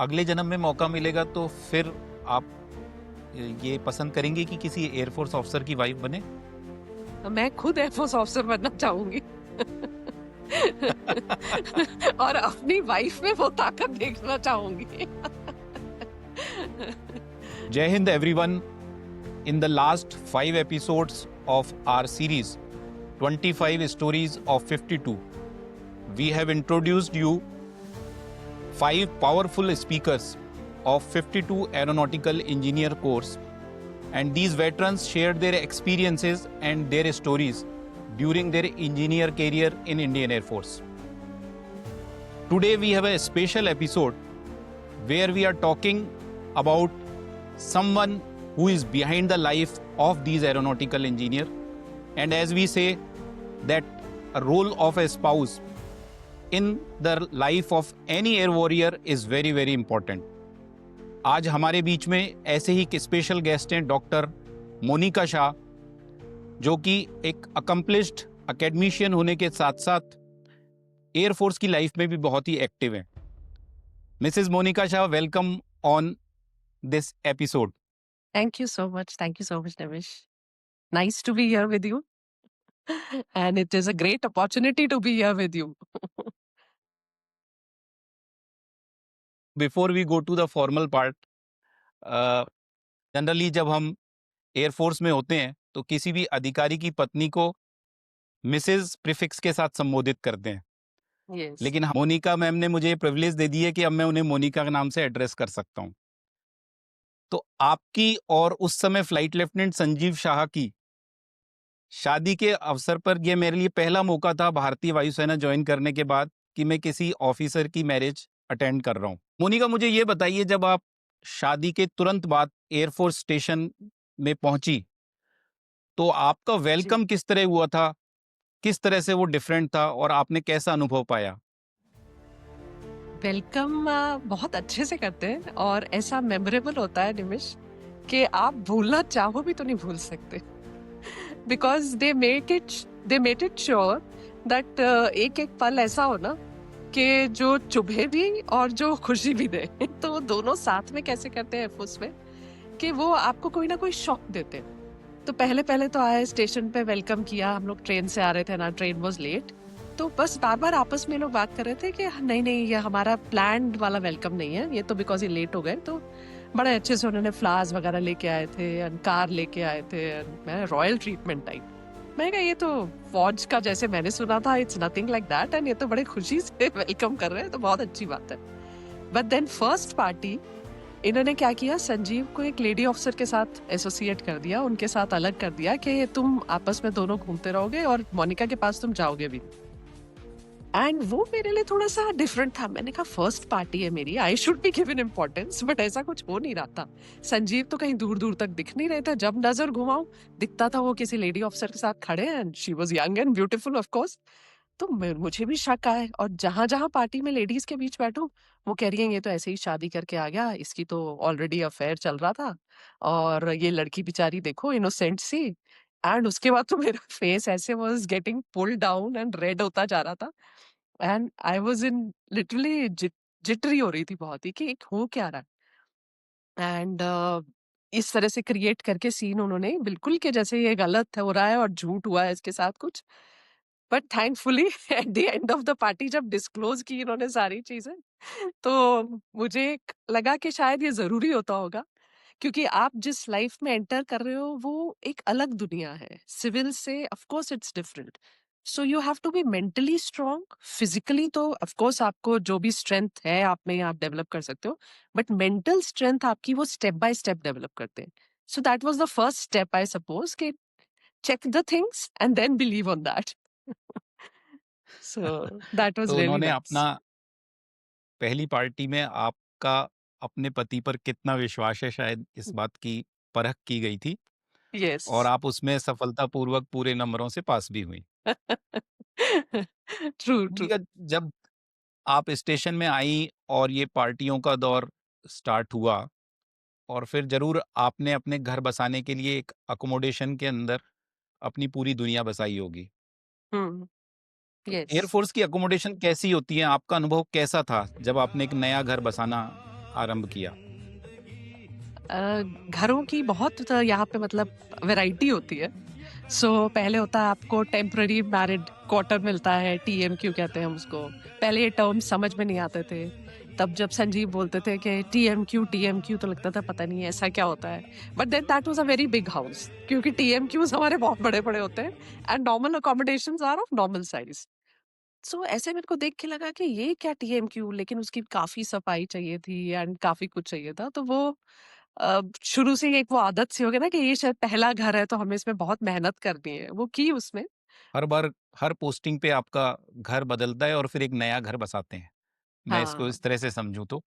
अगले जन्म में मौका मिलेगा तो फिर आप ये पसंद करेंगे कि किसी एयरफोर्स ऑफिसर की वाइफ बने? मैं खुद एयरफोर्स ऑफिसर बनना चाहूंगी। और अपनी वाइफ में वो ताकत देखना चाहूंगी। जय Hind everyone. In the last 5 episodes of our series 25 Stories of 52, we have introduced you 5 powerful speakers of 52 Aeronautical Engineer course, and these veterans shared their experiences and their stories during their engineer career in Indian Air Force. Today we have a special episode where we are talking about someone who is behind the life of these aeronautical engineer, and as we say that a role of a spouse in the life of any air warrior is very very important. आज हमारे बीच में ऐसे ही special guest हैं doctor Monika Shah, जो कि एक accomplished academician होने के साथ साथ एयरफोर्स की लाइफ में भी बहुत ही एक्टिव हैं. Mrs Monica Shah, welcome on this episode. Thank you so much. Thank you so much, Nimish. Nice to be here with you. And it is a great opportunity to be here with you. Before we go to the formal part, generally जब हम air force में होते हैं तो किसी भी अधिकारी की पत्नी को मिसेस प्रीफिक्स के साथ संबोधित करते हैं. Yes. लेकिन मोनिका मैम ने मुझे प्रिविलेज दे दी है कि अब मैं उन्हें मोनिका के नाम से एड्रेस कर सकता हूं. तो आपकी और उस समय फ्लाइट लेफ्टिनेंट संजीव शाह की शादी के अवसर पर यह मेरे लिए पहला मौका था भारतीय वायुसेना ज्वाइन करने के बाद कि मैं किसी ऑफिसर की मैरिज अटेंड कर रहा हूं. मोनिका, मुझे ये बताइए, जब आप शादी के तुरंत बाद एयरफोर्स स्टेशन में पहुंची तो आपका वेलकम किस तरह हुआ था, किस तरह से वो डिफरेंट था और आपने कैसा अनुभव पाया? वेलकम बहुत अच्छे से करते हैं और ऐसा मेमोरेबल होता है निमिष कि आप भूलना चाहो भी तो नहीं भूल सकते. Because they made it sure that एक एक पल ऐसा हो ना कि जो चुभे भी और जो खुशी भी दे. तो दोनों साथ में कैसे करते हैं उसमें कि वो आपको कोई ना कोई शॉक देते हैं. तो पहले तो आए, स्टेशन पे वेलकम किया. हम लोग ट्रेन से आ रहे थे ना, ट्रेन वाज लेट. तो बस बार बार आपस में लोग बात कर रहे थे कि नहीं ये हमारा प्लान्ड वाला वेलकम नहीं है, ये तो बिकॉज ये लेट हो गए. तो बड़े अच्छे से उन्होंने फ्लावर्स वगैरह लेके आए थे, कार लेके आए थे, मैं रॉयल ट्रीटमेंट टाइप. मैं कहा ये तो फौज का जैसे मैंने सुना था, it's nothing like that, and ये तो बड़े खुशी से वेलकम कर रहे हैं, तो बहुत अच्छी बात है. बट देन फर्स्ट पार्टी इन्होंने क्या किया, संजीव को एक लेडी ऑफिसर के साथ एसोसिएट कर दिया, उनके साथ अलग कर दिया कि तुम आपस में दोनों घूमते रहोगे और मोनिका के पास तुम जाओगे भी. एंड वो मेरे लिए थोड़ा सा डिफरेंट था. मैंने कहा फर्स्ट पार्टी है मेरी, I should be given importance, but ऐसा कुछ हो नहीं रहा था. संजीव तो कहीं दूर दूर तक दिख नहीं रहे थे. जब नजर घुमाऊं दिखता था वो किसी लेडी ऑफिसर के साथ खड़े हैं, and she was young and beautiful of course. तो मुझे भी शक आया, और जहां जहां पार्टी में लेडीज के बीच बैठूं वो कह रही है ये तो ऐसे ही शादी करके आ गया, इसकी तो ऑलरेडी अफेयर चल रहा था, और ये लड़की बेचारी देखो इनोसेंट सी. एंड उसके बाद तो मेरा फेस ऐसे was getting pull down and red होता जा रहा था. And I was in literally jittery हो रही थी बहुत ही कि हो क्या रहा है. एंड इस तरह से क्रिएट करके सीन उन्होंने बिल्कुल कि जैसे ये गलत हो रहा है और झूठ हुआ है इसके साथ कुछ. But thankfully at the end of the party जब डिस्क्लोज की इन्होंने सारी चीजें, तो मुझे लगा कि शायद ये जरूरी होता होगा, क्योंकि आप जिस लाइफ में एंटर कर रहे हो वो एक अलग दुनिया है. सिविल से of course it's different. So you have to be mentally strong. Physically तो ऑफ कोर्स आपको जो भी स्ट्रेंथ है आप में आप डेवलप कर सकते हो, बट मेंटल स्ट्रेंथ आपकी वो स्टेप बाय स्टेप डेवलप करते हैं. So that was the first step I suppose, कि check the things and then believe on that. So that was तो really उन्होंने nice. अपना पहली पार्टी में आपका अपने पति पर कितना विश्वास है, शायद इस बात की परख की गई थी और Yes. आप उसमें सफलतापूर्वक पूरे नंबरों से पास भी हुई. True, true. मोनिका, जब आप स्टेशन में आई और ये पार्टियों का दौर स्टार्ट हुआ और फिर जरूर आपने अपने घर बसाने के लिए एक अकोमोडेशन के अंदर अपनी पूरी दुनिया बसाई होगी. Hmm. तो Yes. एयरफोर्स की अकोमोडेशन कैसी होती है? आपका अनुभव कैसा था जब आपने एक नया घर बसाना आरंभ किया? घरों की बहुत यहाँ पे मतलब वैरायटी होती है। पहले होता है आपको टेम्पररी मैरिड क्वार्टर मिलता है, टीएमक्यू कहते हैं हम उसको। पहले ये टर्म समझ में नहीं आते थे। तब जब संजीव बोलते थे कि टीएमक्यू टीएमक्यू, तो लगता था पता नहीं ऐसा क्या होता है। But then that was a very big house, क्योंकि टीएमक्यूज हमारे बहुत बड़े बड़े होते हैं and normal accommodations are of normal size. ऐसे मेरे को देख के लगा कि ये क्या टीएमक्यू, लेकिन उसकी काफी सफाई चाहिए थी एंड काफी कुछ चाहिए था। तो वो शुरू से ही एक वो आदत सी हो गई ना कि ये शायद पहला घर है तो हमें इसमें बहुत मेहनत करनी है, वो की उसमें। हर बार हर पोस्टिंग पे आपका घर बदलता है और फिर एक नया घर बसाते हैं। मैं इसको हाँ। इस तरह से समझूँ तो।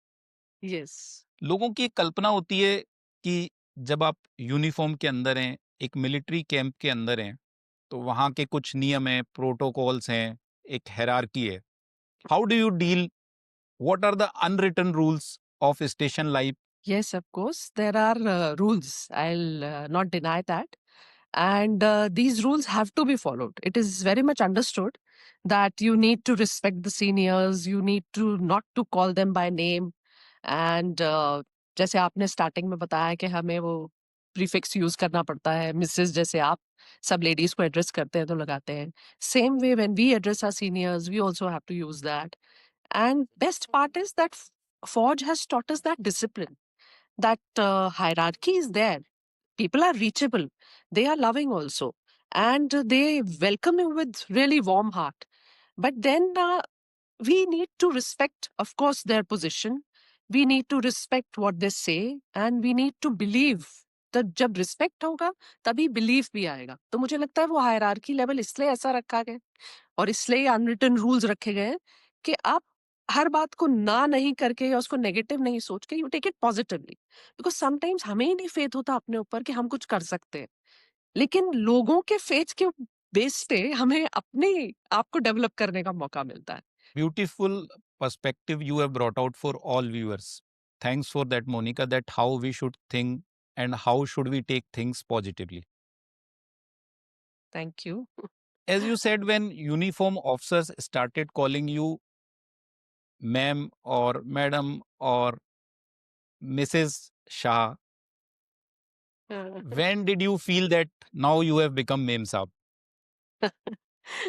यस। लोगों की एक कल्पना होती है कि जब आप यूनिफ़ॉर्म के अंदर हैं, एक मिलिट्री कैंप के अंदर हैं, तो वहाँ के कुछ नियम हैं, प्रोटोकॉल्स हैं, एक हायरार्की है। How do you deal what are the unwritten rules of station life? Yes, of course. There are rules. I'll not deny that. And these rules have to be followed. It is very much understood that you need to respect the seniors, you need to not to call them by name. And जैसे आपने starting में बताया कि हमें वो prefix use करना पड़ता है, मिसेस जैसे आप सब लेडीज को एड्रेस करते हैं तो लगाते हैं। Same way when we address our seniors we also have to use that. And best part is that Forge has taught us that discipline, that hierarchy is there. People are reachable. They are loving also. And they welcome you with really warm heart. But then we need to respect, of course, their position. We need to respect what they say. And we need to believe. तो जब respect होगा तभी belief भी आएगा। तो मुझे लगता है वो हायरार्की लेवल इसलिए ऐसा रखा गया और इसलिए अनरिटन रूल्स रखे गए हैं कि आप हर बात को ना नहीं करके या उसको नेगेटिव नहीं सोच के you take it positively. Because sometimes हमें ही नहीं फेथ होता अपने ऊपर कि हम कुछ कर सकते हैं, लेकिन लोगों के फेथ के बेस पे हमें अपने आप को डेवलप करने का मौका मिलता है। Beautiful perspective you have brought out for all viewers. Thanks for that, Monica, that how we should think and how should we take things positively. Thank you. As you said, when uniform officers started calling you ma'am or madam or Mrs. Shah, when did you feel that now you have become ma'am saab?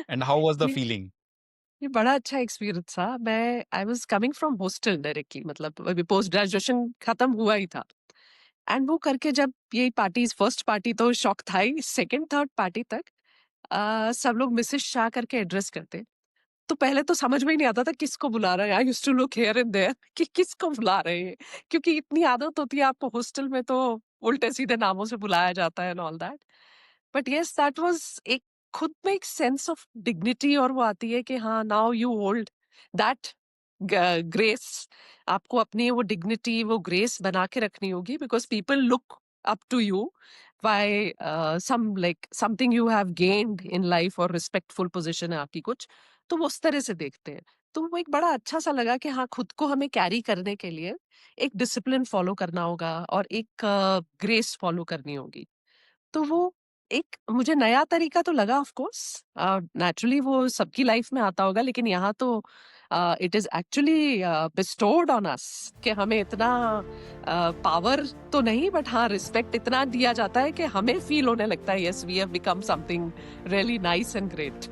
And how was the ये feeling? ये बड़ा अच्छा experience था। मैं I was coming from hostel directly, मतलब अभी post graduation खत्म हुआ ही था। एंड वो करके जब ये पार्टीज, फर्स्ट पार्टी तो शौक था ही, सेकंड थर्ड पार्टी तक सब लोग मिसेस शाह करके एड्रेस करते। तो पहले तो समझ में ही नहीं आता था किसको बुला रहा है। I used to look here and there कि किसको बुला रहे हैं, क्योंकि इतनी आदत होती है आपको हॉस्टल में तो उल्टे सीधे नामों से बुलाया जाता है and all that. But yes, that was एक खुद में एक सेंस ऑफ डिग्निटी और वो आती है कि हाँ, now you hold that grace. आपको अपनी वो डिग्निटी, वो ग्रेस बना के रखनी होगी, because people look up to you by some like something you have gained in life, और रिस्पेक्टफुल पोजिशन है आपकी कुछ, तो वो उस तरह से देखते हैं। तो वो एक बड़ा अच्छा सा लगा कि हाँ, खुद को हमें कैरी करने के लिए एक डिसिप्लिन फॉलो करना होगा और एक ग्रेस फॉलो करनी होगी। तो वो एक मुझे नया तरीका तो लगा, ऑफ कोर्स नेचुरली वो सबकी लाइफ में आता होगा, लेकिन यहाँ तो it is actually bestowed on us कि हमें इतना पावर तो नहीं, बट हाँ, रिस्पेक्ट इतना दिया जाता है कि हमें फील होने लगता है yes, we have become something really nice and great.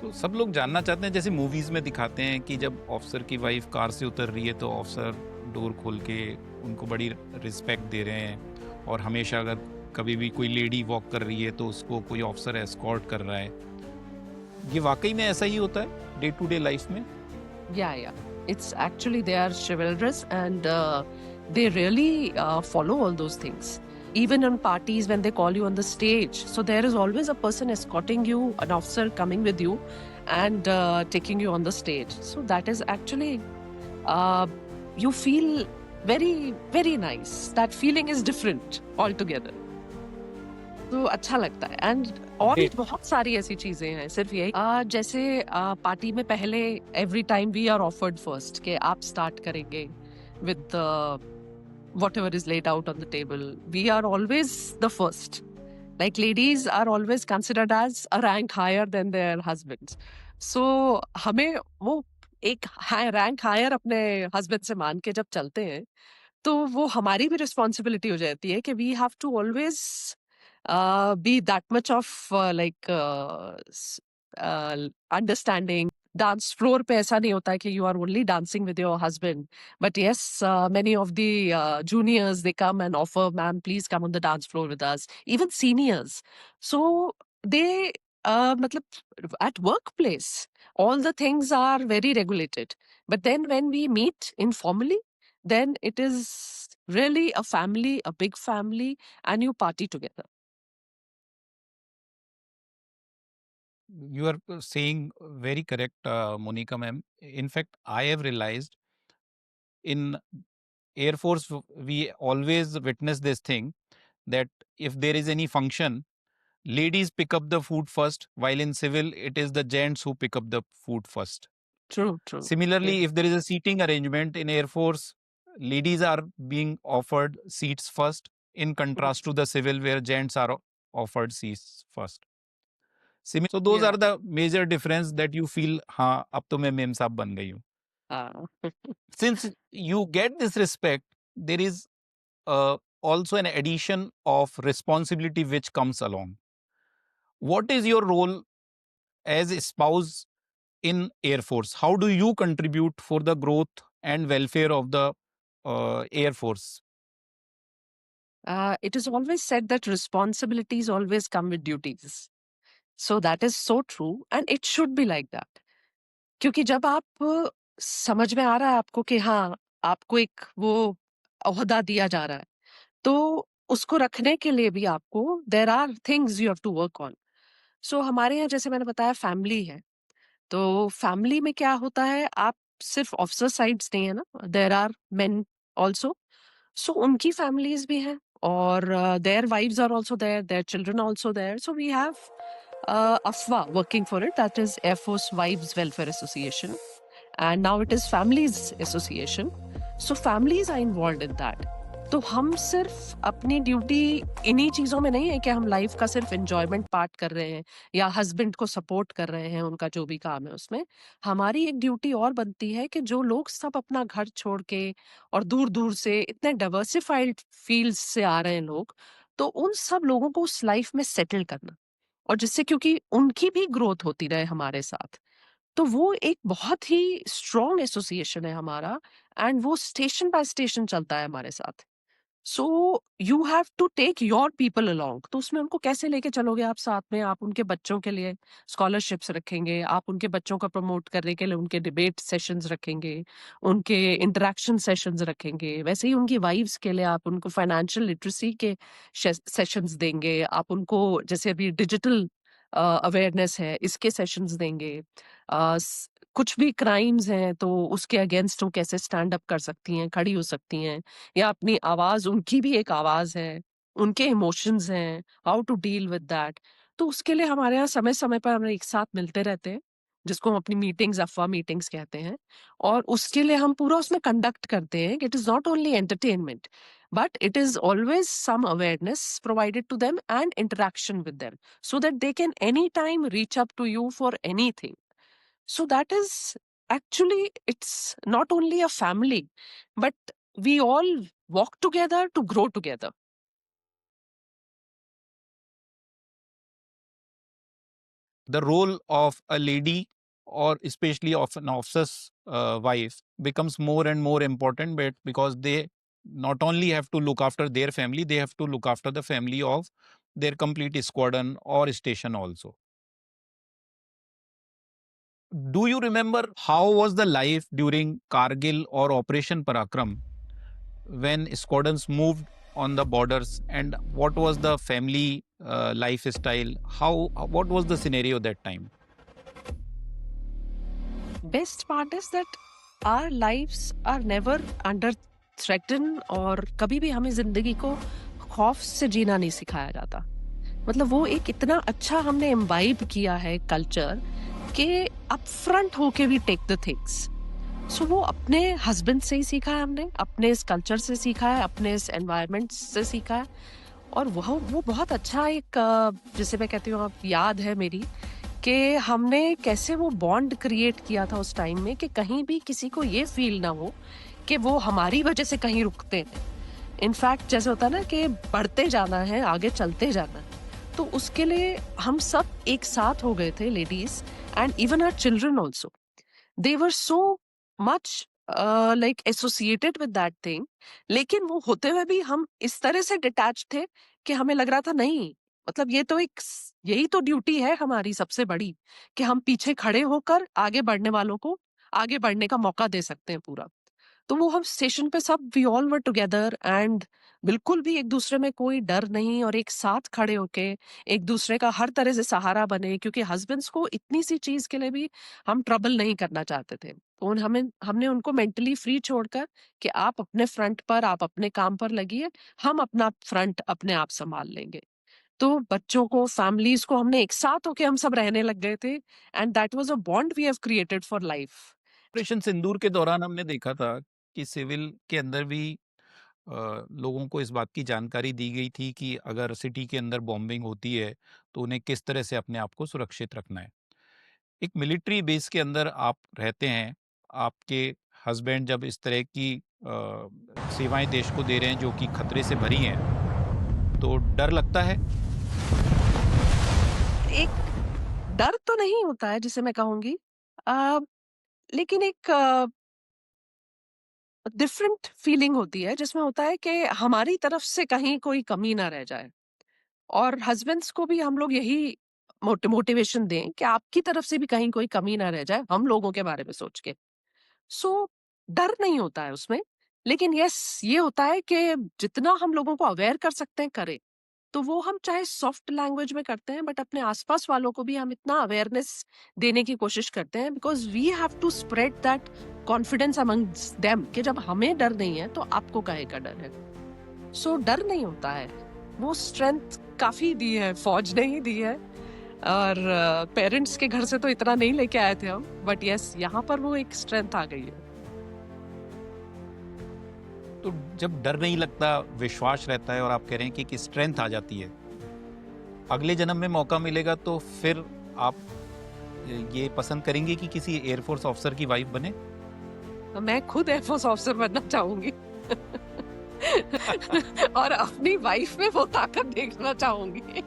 तो सब लोग जानना चाहते हैं, जैसे मूवीज में दिखाते हैं कि जब ऑफिसर की वाइफ कार से उतर रही है तो ऑफिसर डोर खोल के उनको बड़ी रिस्पेक्ट दे रहे हैं, और हमेशा अगर कभी भी कोई लेडी वॉक कर रही है तो उसको कोई ऑफिसर एस्कॉर्ट कर रहा है। ये वाकई में ऐसा ही होता है डे टू डे लाइफ में? Yeah, it's actually they are chivalrous and they really follow all those things. Even on parties when they call you on the stage, so there is always a person escorting you, an officer coming with you and taking you on the stage. So that is actually you feel very, very nice. That feeling is different altogether. तो अच्छा लगता है। And और भी Great. बहुत सारी ऐसी चीजें हैं, सिर्फ यही जैसे पार्टी में पहले every time we are offered first कि आप स्टार्ट करेंगे with whatever is laid out on the table. We are always the first. Like ladies are always considered as a rank higher than their husbands. So हमें वो एक rank higher अपने husband से मान के जब चलते हैं, तो वो हमारी भी रिस्पॉन्सिबिलिटी हो जाती है कि we have to always be that much of like understanding. Dance floor पे ऐसा नहीं होता है कि you are only dancing with your husband, but yes, many of the juniors they come and offer, ma'am please come on the dance floor with us, even seniors. So they मतलब at workplace all the things are very regulated, but then when we meet informally, then it is really a family, a big family, and you party together. You are saying very correct, Monica ma'am. In fact, I have realized in Air Force, we always witness this thing that if there is any function, ladies pick up the food first, while in civil, it is the gents who pick up the food first. True, true. Similarly, Yes. if there is a seating arrangement in Air Force, ladies are being offered seats first, in contrast to the civil, where gents are offered seats first. So those Yeah. are the major difference that you feel, हाँ अब तो मैं ma'am साहब बन गई हूँ. Uh, Since you get this respect, there is also an addition of responsibility which comes along. What is your role as a spouse in Air Force? How do you contribute for the growth and welfare of the Air Force? it is always said that responsibilities always come with duties. So that is so true, and it should be like that. क्योंकि जब आप समझ में आ रहा है आपको कि हाँ, आपको एक वो ओहदा दिया जा रहा है, तो उसको रखने के लिए भी आपको there are things you have to work on. So हमारे यहाँ जैसे मैंने बताया फैमिली है, तो फैमिली में क्या होता है, आप सिर्फ ऑफिसर साइड्स नहीं है ना, there are men also. So उनकी फैमिलीज भी हैं, और their wives are also there, their children also there. So we have अफवा working for it, that is Air Force Wives Welfare Association, and now it is families association. So families are involved in that. तो हम सिर्फ अपनी duty इन्हीं चीजों में नहीं है कि हम लाइफ का सिर्फ एंजॉयमेंट पार्ट कर रहे हैं या हस्बैंड को सपोर्ट कर रहे हैं, उनका जो भी काम है उसमें. हमारी एक ड्यूटी और बनती है कि जो लोग सब अपना घर छोड़ के और दूर दूर से इतने डाइवर्सिफाइड फील्ड से आ रहे हैं लोग, तो उन सब लोगों को उस लाइफ में सेटल करना, और जिससे क्योंकि उनकी भी ग्रोथ होती रहे हमारे साथ. तो वो एक बहुत ही स्ट्रॉन्ग एसोसिएशन है हमारा, एंड वो स्टेशन बाय स्टेशन चलता है हमारे साथ. So you have to take your people along. तो उसमें उनको कैसे लेके चलोगे आप साथ में? आप उनके बच्चों के लिए स्कॉलरशिप्स रखेंगे, आप उनके बच्चों को प्रमोट करने के लिए उनके डिबेट सेशंस रखेंगे, उनके इंटरेक्शन सेशंस रखेंगे. वैसे ही उनकी वाइफ्स के लिए आप उनको फाइनेंशियल लिटरेसी के सेशंस देंगे, आप उनको जैसे अभी डिजिटल अवेयरनेस है इसके सेशंस देंगे. कुछ भी क्राइम्स हैं तो उसके अगेंस्ट वो कैसे स्टैंड अप कर सकती हैं, खड़ी हो सकती हैं, या अपनी आवाज, उनकी भी एक आवाज है, उनके इमोशंस हैं, how to deal with that. तो उसके लिए हमारे यहाँ समय समय पर हम एक साथ मिलते रहते हैं, जिसको हम अपनी मीटिंग्स, अफवाह मीटिंग्स कहते हैं. और उसके लिए हम पूरा उसमें कंडक्ट करते हैं. It is not only entertainment, but it is always some awareness provided to them and interaction with them, so that they can anytime reach up to you for anything. So that is actually, it's not only a family, but we all walk together to grow together. The role of a lady, or especially of an officer's wife, becomes more and more important, but because they not only have to look after their family, they have to look after the family of their complete squadron or station also. Do you remember how was the life during Kargil or Operation Parakram when squadrons moved on the borders, and what was the family lifestyle? What was the scenario that time? Best part is that our lives are never under threaten, और कभी भी हमें जिंदगी को खौफ से जीना नहीं सिखाया जाता. मतलब वो एक इतना अच्छा हमने इम्बाइब किया है कल्चर कि अपफ्रंट होके भी टेक द थिंग्स. सो वो अपने हस्बैंड से ही सीखा है हमने, अपने इस कल्चर से सीखा है, अपने इस एनवायरनमेंट से सीखा है. और वो बहुत अच्छा एक जैसे मैं कहती हूँ आप याद है मेरी, कि हमने कैसे वो बॉन्ड क्रिएट किया था उस टाइम में कि कहीं भी किसी को ये फील ना हो कि वो हमारी वजह से कहीं रुकते हैं। इनफैक्ट जैसे होता है ना कि बढ़ते जाना है, आगे चलते जाना है, तो उसके लिए हम सब एक साथ हो गए थे ladies, and even our children also, they were so much like associated with that thing. लेकिन वो होते हुए भी हम इस तरह से डिटैच थे कि हमें लग रहा था नहीं, मतलब ये तो यही तो ड्यूटी है हमारी सबसे बड़ी, कि हम पीछे खड़े होकर आगे बढ़ने वालों को आगे बढ़ने का मौका दे सकते हैं पूरा। तो वो हम स्टेशन पे सब we all were together, and बिल्कुल भी एक दूसरे में कोई डर नहीं, और एक साथ खड़े होके एक दूसरे का हर तरह से सहारा बने, क्योंकि हस्बैंड्स को इतनी सी चीज के लिए भी हम ट्रबल नहीं करना चाहते थे। तो हमने उनको मेंटली फ्री छोड़कर कि आप अपने फ्रंट पर, आप अपने काम पर लगिए, हम अपना फ्रंट अपने आप संभाल लेंगे। तो बच्चों को, फैमिलीज को हमने एक साथ होके हम सब रहने लग गए थे, and that was a bond we have created for life. Operation Sindoor के दौरान हमने देखा था कि सिविल के अंदर भी लोगों को इस बात की जानकारी दी गई थी कि अगर सिटी के अंदर बॉम्बिंग होती है तो उन्हें किस तरह से अपने आप को सुरक्षित रखना है। एक मिलिट्री बेस के अंदर आप रहते हैं, आपके हस्बैंड जब इस तरह की सेवाएं देश को दे रहे हैं जो कि खतरे से भरी हैं, तो डर लगता है। एक डर तो नहीं होता है जिसे मैं कहूंगी, लेकिन एक डिफरेंट फीलिंग होती है जिसमें होता है कि हमारी तरफ से कहीं कोई कमी ना रह जाए, और हस्बैंड्स को भी हम लोग यही मोटिवेशन दें कि आपकी तरफ से भी कहीं कोई कमी ना रह जाए हम लोगों के बारे में सोच के। सो डर नहीं होता है उसमें, लेकिन यस ये होता है कि जितना हम लोगों को अवेयर कर सकते हैं करें। तो वो हम चाहे सॉफ्ट लैंग्वेज में करते हैं, बट अपने आसपास वालों को भी हम इतना अवेयरनेस देने की कोशिश करते हैं, because we have to spread that confidence amongst them कि जब हमें डर नहीं है तो आपको काहे का डर है। सो डर नहीं होता है, वो स्ट्रेंथ काफी दी है, फौज ने ही दी है, और पेरेंट्स के घर से तो इतना नहीं लेके आए थे हम, बट यस यहाँ पर वो एक स्ट्रेंथ आ गई है। तो जब डर नहीं लगता, विश्वास रहता है और आप कह रहे हैं कि स्ट्रेंथ आ जाती है, अगले जन्म में मौका मिलेगा तो फिर आप ये पसंद करेंगे कि किसी एयरफोर्स ऑफिसर की वाइफ बने? मैं खुद एयरफोर्स ऑफिसर बनना चाहूंगी और अपनी वाइफ में वो ताकत देखना चाहूंगी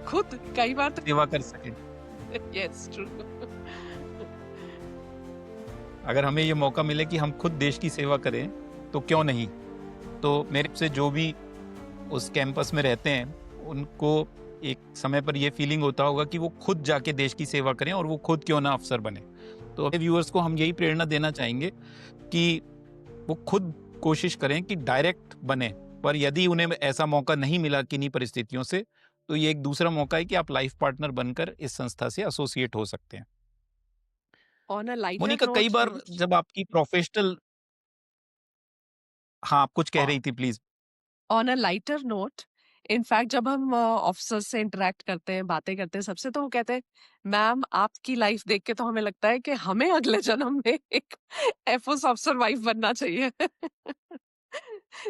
खुद कई बार तो सेवा कर सके। Yes true. अगर हमें ये मौका मिले कि हम खुद देश की सेवा करें तो क्यों नहीं। तो मेरे से जो भी उस कैंपस में रहते हैं उनको एक समय पर ये फीलिंग होता होगा कि वो खुद जाके देश की सेवा करें और वो खुद क्यों ना अफसर बने। तो अपने व्यूअर्स को हम यही प्रेरणा देना चाहेंगे कि वो खुद कोशिश करें कि डायरेक्ट बने, पर यदि उन्हें ऐसा मौका नहीं मिला किन्हीं परिस्थितियों से, तो ये एक दूसरा मौका है कि आप लाइफ पार्टनर बनकर इस संस्था से एसोसिएट हो सकते हैं। ऑन अ लाइटर मोनिका, कई नोट, बार जब आपकी प्रोफेशनल, हाँ, आप कुछ कह रही थी, please. On a lighter note, in fact जब हम ऑफिसर्स से इंटरेक्ट करते हैं, बातें करते हैं सबसे, तो वो कहते हैं मैम आपकी लाइफ देख के तो हमें लगता है कि हमें अगले जन्म में एक एयरफोर्स ऑफिसर वाइफ बनना चाहिए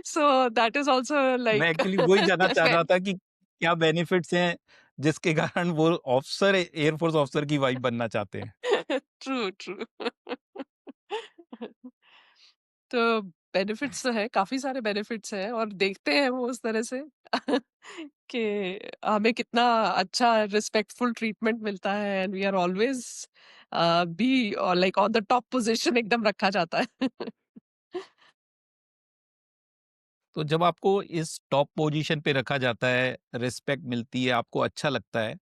सो दैट इज ऑल्सो मैं लाइक एक्चुअली वही जानना चाह रहा था कि क्या बेनिफिट्स हैं जिसके कारण वो ऑफिसर, एयरफोर्स ऑफिसर की वाइफ बनना चाहते हैं। ट्रू ट्रू तो बेनिफिट्स तो है, काफी सारे बेनिफिट्स हैं, और देखते हैं वो उस तरह से कि हमें कितना अच्छा रिस्पेक्टफुल ट्रीटमेंट मिलता है, and we are always be like on the top position एकदम रखा जाता है तो जब आपको इस टॉप पोजीशन पे रखा जाता है, रिस्पेक्ट मिलती है, आपको अच्छा लगता है,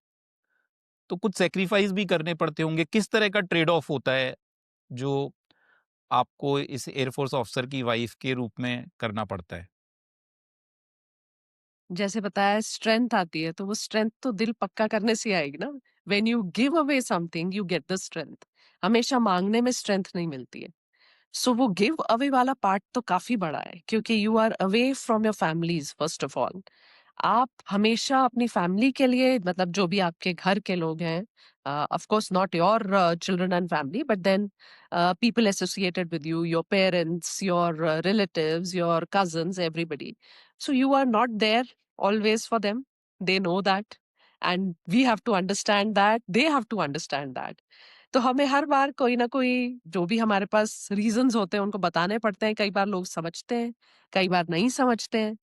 तो कुछ सेक्रीफाइस भी करने पड़ते होंगे। किस तरह का ट्रेड ऑफ होता है जो आपको इस एयरफोर्स ऑफिसर की वाइफ के रूप में करना पड़ता है? जैसे बताया स्ट्रेंथ आती है, तो वो स्ट्रेंथ तो दिल पक्का करने से ही आएगी ना। When you give away something you get the strength. हमेशा मांगने में स्ट्रेंथ नहीं मिलती है। सो वो गिव अवे वाला पार्ट तो काफी बड़ा है, क्योंकि you are away from your families first of all. आप हमेशा अपनी फैमिली के लिए, मतलब जो भी आपके घर के लोग हैं, of course not your children and family, but then people associated with you, your parents, your relatives, your cousins, everybody. So you are not there always for them, they know that, and we have to understand that, they have to understand that. तो हमें हर बार कोई ना कोई जो भी हमारे पास reasons होते हैं उनको बताने पड़ते हैं। कई बार लोग समझते हैं, कई बार नहीं समझते हैं।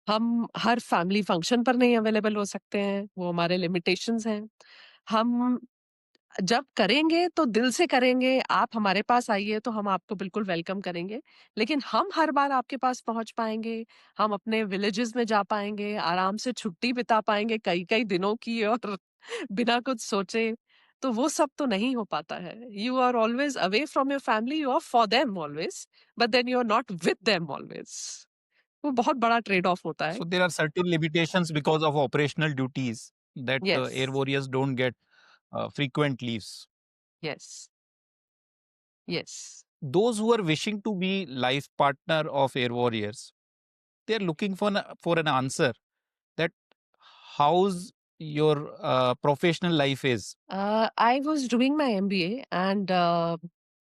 हम हर फैमिली फंक्शन पर नहीं अवेलेबल हो सकते हैं, वो हमारे लिमिटेशंस हैं। हम जब करेंगे तो दिल से करेंगे, आप हमारे पास आइए तो हम आपको बिल्कुल वेलकम करेंगे। लेकिन हम हर बार आपके पास पहुँच पाएँगे, हम अपने विलेजेस में जा पाएँगे, आराम से छुट्टी बिता पाएँगे कई-कई दिनों की और बिना कुछ सोचे, तो वो सब तो नहीं हो पाता है। You are always away from your family, you are for them always, but then you are not with them always. वो बहुत बड़ा ट्रेड ऑफ होता है। So there are certain limitations because of operational duties that air yes, warriors don't get frequent leaves. Yes, yes. Those who are wishing to be life partner of air warriors, they are looking for an answer that how's your professional life is. I was doing my MBA and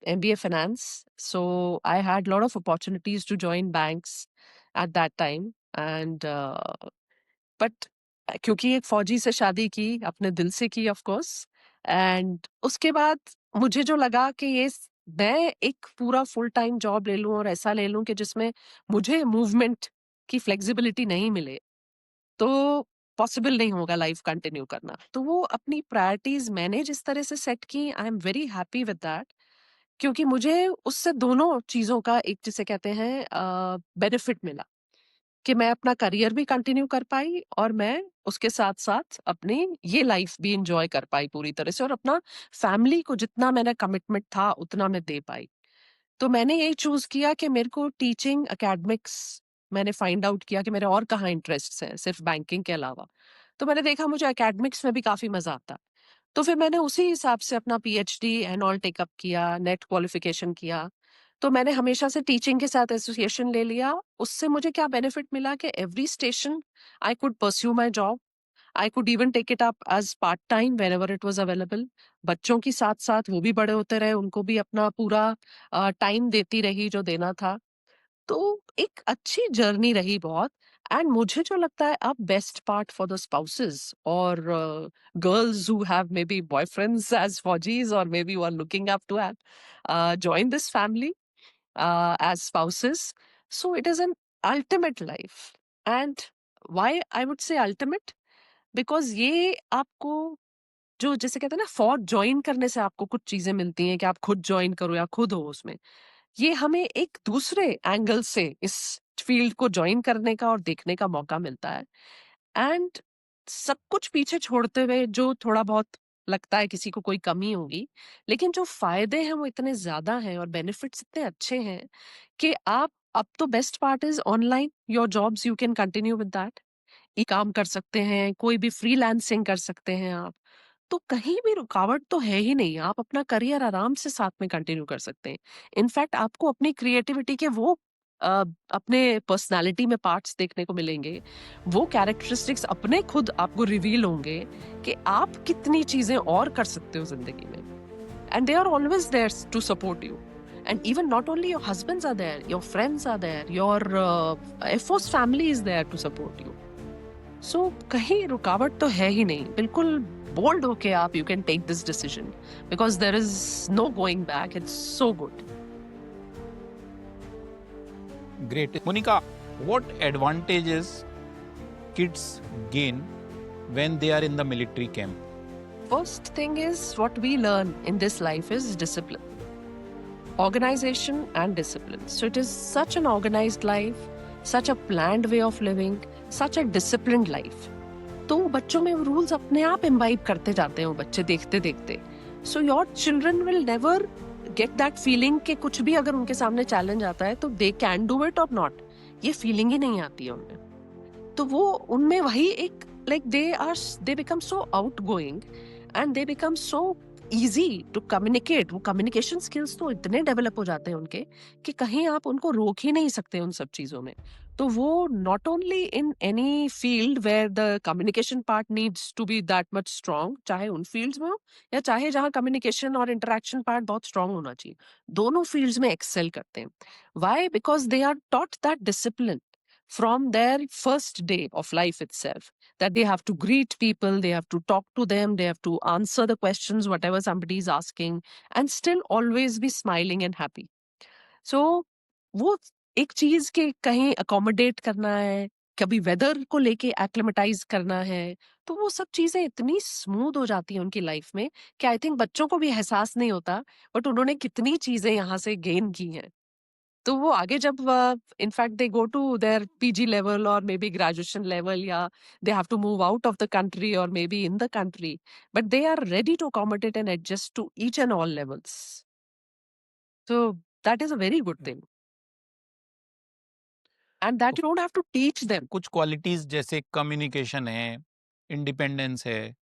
MBA finance. So I had a lot of opportunities to join banks at that time. And but क्योंकि एक फौजी से शादी की, अपने दिल से की ऑफ कोर्स। एंड उसके बाद मुझे जो लगा कि मैं एक पूरा फुल टाइम जॉब ले लूं और ऐसा ले लूं कि जिसमें मुझे मूवमेंट की फ्लेक्सिबिलिटी नहीं मिले, तो पॉसिबल नहीं होगा लाइफ कंटिन्यू करना। तो वो अपनी प्रायोरिटीज मैंने जिस तरह से सेट की, I am very happy with that. क्योंकि मुझे उससे दोनों चीजों का एक जिसे कहते हैं बेनिफिट मिला कि मैं अपना करियर भी कंटिन्यू कर पाई और मैं उसके साथ साथ अपनी ये लाइफ भी इंजॉय कर पाई पूरी तरह से, और अपना फैमिली को जितना मैंने कमिटमेंट था उतना मैं दे पाई। तो मैंने यही चूज किया कि मेरे को टीचिंग एकेडमिक्स, मैंने फाइंड आउट किया कि मेरे और कहाँ इंटरेस्ट हैं सिर्फ बैंकिंग के अलावा। तो मैंने देखा मुझे एकेडमिक्स में भी काफी मजा आता। तो फिर मैंने उसी हिसाब से अपना पीएचडी एंड ऑल टेकअप किया, नेट क्वालिफिकेशन किया। तो मैंने हमेशा से टीचिंग के साथ एसोसिएशन ले लिया। उससे मुझे क्या बेनिफिट मिला कि every station I could pursue my job. I could even take it up as part time whenever it was available. बच्चों के साथ साथ वो भी बड़े होते रहे, उनको भी अपना पूरा टाइम देती रही जो देना था। तो एक अच्छी जर्नी रही बहुत। एंड मुझे जो लगता है अब best part for the spouses और girls who have maybe boyfriends as faujis और maybe were looking up to have join this family as spouses. So it is an ultimate life. And why I would say ultimate? Because ये आपको जो जैसे कहते हैं ना, फौज join करने से आपको कुछ चीजें मिलती हैं कि आप खुद ज्वाइन करो या खुद हो उसमें। ये हमें एक दूसरे एंगल से इस फील्ड को ज्वाइन करने का और देखने का मौका मिलता है। एंड सब कुछ पीछे छोड़ते हुए जो थोड़ा बहुत लगता है किसी को कोई कमी होगी, लेकिन जो फायदे हैं वो इतने ज्यादा हैं और बेनिफिट्स इतने अच्छे हैं कि आप अब तो best part is online your jobs you can continue with that. ई काम कर सकते हैं, कोई भी फ्रीलांसिंग कर सकते हैं आप। तो कहीं भी रुकावट तो है ही नहीं, आप अपना करियर आराम से साथ में कंटिन्यू कर सकते हैं। इनफैक्ट आपको अपनी क्रिएटिविटी के वो अपने पर्सनालिटी में पार्ट्स देखने को मिलेंगे, वो कैरेक्टरिस्टिक्स अपने खुद आपको रिवील होंगे कि आप कितनी चीजें और कर सकते हो जिंदगी में। And they are always there to support you. And even not only your husbands are there, your friends are there, your Air Force family is there to support you. So कहीं रुकावट तो है ही नहीं। बिल्कुल बोल्ड होके आप you can take this decision because there is no going back. It's so good. Great. Monica, what advantages kids gain when they are in the military camp? First thing is what we learn in this life is discipline, organization and discipline. So it is such an organized life, such a planned way of living, such a disciplined life. तो बच्चों में rules अपने आप imbibe करते जाते हैं वो बच्चे देखते देखते। So your children will never get that feeling कि कुछ भी अगर उनके सामने चैलेंज आता है तो दे कैन डू इट और नॉट, ये फीलिंग ही नहीं आती है उनमें। तो वो उनमें वही एक like they become so outgoing and they become so easy to communicate. वो कम्युनिकेशन स्किल्स तो इतने डेवलप हो जाते हैं उनके कि कहीं आप उनको रोक ही नहीं सकते उन सब चीजों में। तो वो not only in any field where the communication part needs to be that much strong, चाहे उन फील्ड्स में हो या चाहे जहाँ कम्युनिकेशन और इंटरेक्शन पार्ट बहुत स्ट्रांग होना चाहिए, दोनों फील्ड्स में एक्सेल करते हैं। Why? Because they are taught that discipline from their first day of life itself, that they have to greet people, they have to talk to them, they have to answer the questions whatever somebody is asking, and still always be smiling and happy. So वो एक चीज के कहीं accommodate करना है, कभी weather को लेके एक्लिमेटाइज करना है, तो वो सब चीजें इतनी स्मूथ हो जाती हैं उनकी लाइफ में कि आई थिंक बच्चों को भी एहसास नहीं होता, बट उन्होंने कितनी चीजें यहाँ से गेन की हैं। तो वो आगे जब in fact they go to their PG level और मे बी ग्रेजुएशन लेवल, या they have to move out of the country और maybe in the country, but they are ready to accommodate and adjust to each and all levels. So that is a very good thing. And that you don't have to teach them. कुछ qualities जैसे communication है, independence है,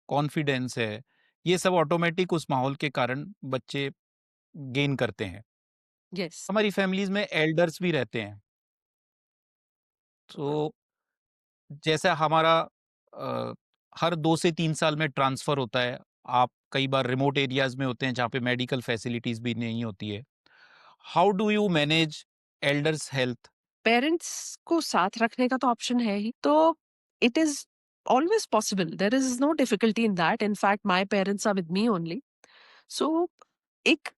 confidence है, ये सब automatic उस माहौल के कारण बच्चे गेन करते हैं। Yes. हमारी फैमिलीज में एल्डर्स भी रहते हैं, तो जैसा हमारा हर 2 से 3 साल में ट्रांसफर होता है। आप कई बार रिमोट एरियाज में होते हैं जहाँ पे मेडिकल फैसिलिटीज भी नहीं होती है। How do you manage elders health? Parents को साथ रखने का तो ऑप्शन है ही, तो it is always possible, there is no difficulty in that. In fact my parents are with me only. So एक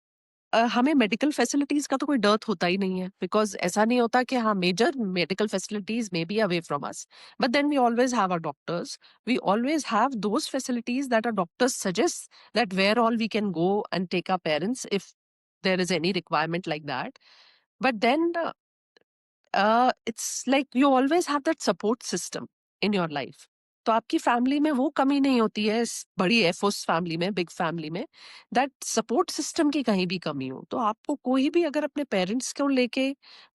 हमें मेडिकल फैसिलिटीज का तो कोई डर्थ होता ही नहीं है, बिकॉज ऐसा नहीं होता कि हाँ major medical facilities may be away from us, but then we always have our doctors, we always have those facilities that are doctors suggest that where all we can go and take our parents if there is any requirement like that. But then it's like you always have that support system in your life. तो आपकी family में वो कमी नहीं होती है, इस बड़ी एफोस फैमिली में, बिग फैमिली में, दैट सपोर्ट सिस्टम की कहीं भी कमी हो। तो आपको कोई भी अगर अपने पेरेंट्स को लेके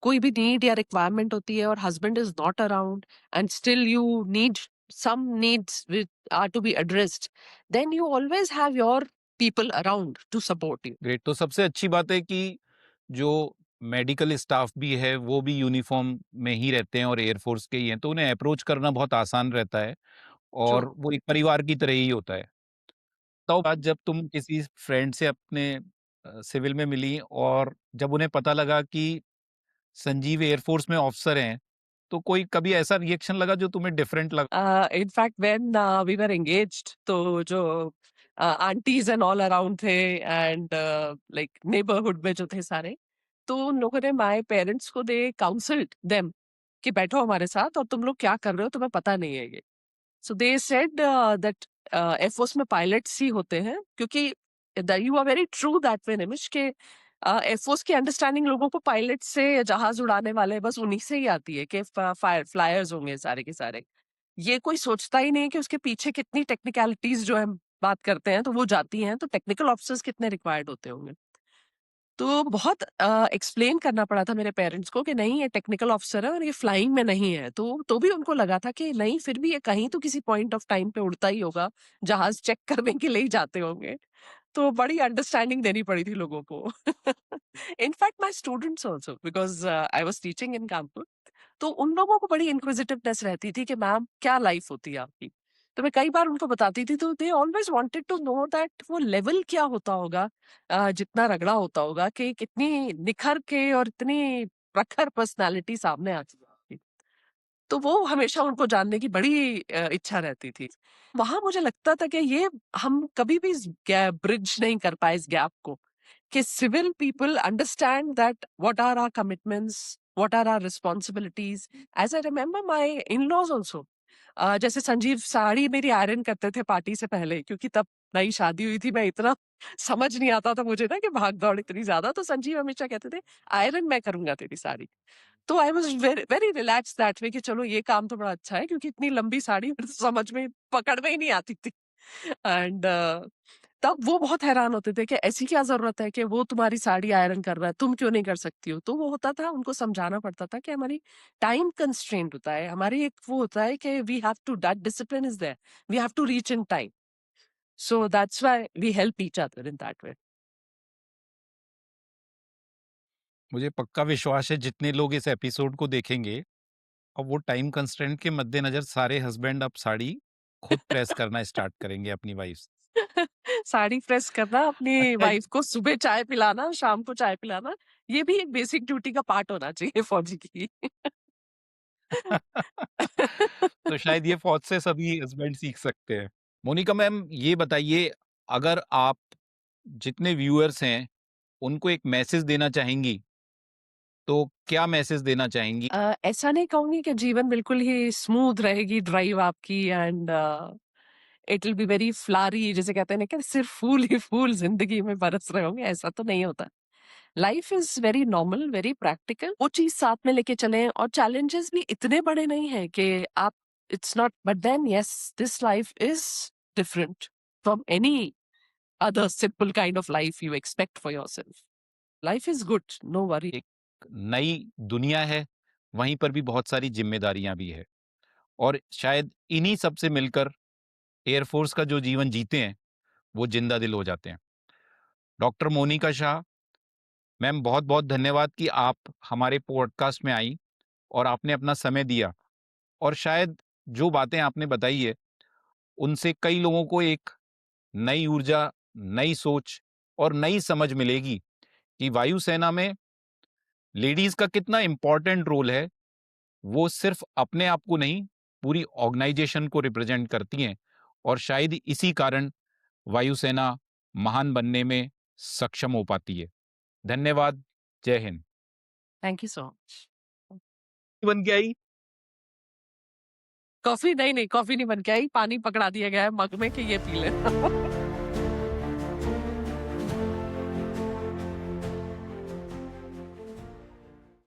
कोई भी नीड या रिक्वायरमेंट होती है और husband is not around and still you need some needs which are to be addressed, then you always have your people around to support you. Great. तो सबसे अच्छी बात है कि जो मेडिकल स्टाफ भी है वो भी यूनिफॉर्म में ही रहते हैं और एयरफोर्स के ही हैं, तो उन्हें अप्रोच करना बहुत आसान रहता है True. और वो एक परिवार की तरह ही होता है। तो आज जब तुम किसी फ्रेंड से अपने सिविल में मिली और जब उन्हें पता लगा कि संजीव एयरफोर्स में ऑफिसर हैं, तो कोई कभी ऐसा रिएक्शन लगा जो तुम्हें डिफरेंट लगा? In fact when we were engaged, तो जो आंटीज एंड ऑल अराउंड थे एंड लाइक नेबरहुड में जो थे सारे, तो उन लोगों ने माय पेरेंट्स को दे काउंसल्ड देम कि बैठो हमारे साथ और तुम लोग क्या कर रहे हो तुम्हें पता नहीं है ये। So they said that Air Force में पायलट्स ही होते हैं, क्योंकि you are very true that वे निमिष के एयरफोर्स की अंडरस्टैंडिंग लोगों को पायलट से, जहाज उड़ाने वाले बस उन्हीं से ही आती है कि फ्लायर्स होंगे सारे के सारे। ये कोई सोचता ही नहीं कि उसके पीछे कितनी टेक्निकलिटीज जो हम बात करते हैं तो वो जाती हैं, तो टेक्निकल ऑफिसर्स कितने रिक्वायर्ड होते होंगे। तो बहुत एक्सप्लेन करना पड़ा था मेरे पेरेंट्स को कि नहीं ये टेक्निकल ऑफिसर है और ये फ्लाइंग में नहीं है, तो भी उनको लगा था कि नहीं फिर भी ये कहीं तो किसी पॉइंट ऑफ टाइम पे उड़ता ही होगा, जहाज चेक करने के लिए ही जाते होंगे। तो बड़ी अंडरस्टैंडिंग देनी पड़ी थी लोगों को। In fact my students also, because I was teaching in Kanpur, तो उन लोगों को बड़ी इंक्विजिटिवनेस रहती थी कि मैम क्या लाइफ होती है आपकी। तो मैं कई बार उनको बताती थी, तो they always wanted to know that वो लेवल क्या होता होगा, जितना रगड़ा होता होगा कि कितनी निखर के और इतनी प्रखर पर्सनालिटी सामने आती है। तो वो हमेशा उनको जानने की बड़ी इच्छा रहती थी। वहां मुझे लगता था कि ये हम कभी भी इस ब्रिज नहीं कर पाए इस गैप को, कि civil people understand that what are our commitments, what are our responsibilities. As I remember my in-laws also, जैसे संजीव साड़ी मेरी आयरन करते थे पार्टी से पहले, क्योंकि तब नई शादी हुई थी, मैं इतना समझ नहीं आता था मुझे ना कि भाग दौड़ इतनी ज्यादा, तो संजीव हमेशा कहते थे आयरन मैं करूंगा तेरी साड़ी। तो I was very very relax that way कि चलो ये काम तो बड़ा अच्छा है, क्योंकि इतनी लंबी साड़ी मेरे तो समझ में पकड़ में ही नहीं आती थी। एंड तब वो बहुत हैरान होते थे कि ऐसी क्या जरूरत है कि वो तुम्हारी साड़ी आयरन कर रहा है, तुम क्यों नहीं कर सकती हो। तो वो होता था, उनको समझाना पड़ता था कि हमारी टाइम कंस्ट्रेंट होता है, हमारी एक वो होता है कि we have to, that discipline is there, we have to reach in time. So that's why we help each other in that way. मुझे पक्का विश्वास है जितने लोग इस एपिसोड को देखेंगे, अब वो टाइम कंस्ट्रेंट के मद्देनजर सारे हस्बैंड अब साड़ी खुद प्रेस करना स्टार्ट करेंगे अपनी वाइफ। साड़ी प्रेस करना, अपनी अच्छा, वाइफ को सुबह चाय पिलाना, शाम को चाय पिलाना, ये भी एक बेसिक ड्यूटी का पार्ट होना चाहिए फौजी की। तो शायद ये फौज से सभी हस्बैंड सीख सकते हैं। मोनिका मैम, ये बताइए, अगर आप जितने व्यूअर्स हैं उनको एक मैसेज देना चाहेंगी, तो क्या मैसेज देना चाहेंगी? ऐसा नहीं कहूंगी कि जीवन बिल्कुल ही स्मूथ रहेगी ड्राइव आपकी and it will be very flowery, जैसे कहते हैं ना कि सिर्फ फूल ही फूल जिंदगी में बरस रहे होंगे, ऐसा तो नहीं होता। Life is very normal, very practical, वो चीज साथ में लेके चलें, और चैलेंजेस भी इतने बड़े नहीं है कि आप, it's not, but then yes, this life is different from any other simple kind of life you expect for yourself. Life is good, no worry. एक नई दुनिया है, वहीं पर भी बहुत सारी जिम्मेदारियां भी है, और शायद इन्हीं सब से मिलकर एयरफोर्स का जो जीवन जीते हैं वो जिंदा दिल हो जाते हैं। डॉक्टर मोनिका शाह मैम, बहुत बहुत धन्यवाद कि आप हमारे पॉडकास्ट में आई और आपने अपना समय दिया, और शायद जो बातें आपने बताई है उनसे कई लोगों को एक नई ऊर्जा, नई सोच और नई समझ मिलेगी कि वायुसेना में लेडीज का कितना इंपॉर्टेंट रोल है। वो सिर्फ अपने आप को नहीं, पूरी ऑर्गेनाइजेशन को रिप्रेजेंट करती हैं, और शायद इसी कारण वायुसेना महान बनने में सक्षम हो पाती है। धन्यवाद। जय Hind. Thank you so much. बन के आई। कॉफी नहीं, नहीं कॉफी नहीं बन के आई, पानी पकड़ा दिया गया है मग में कि ये पी ले।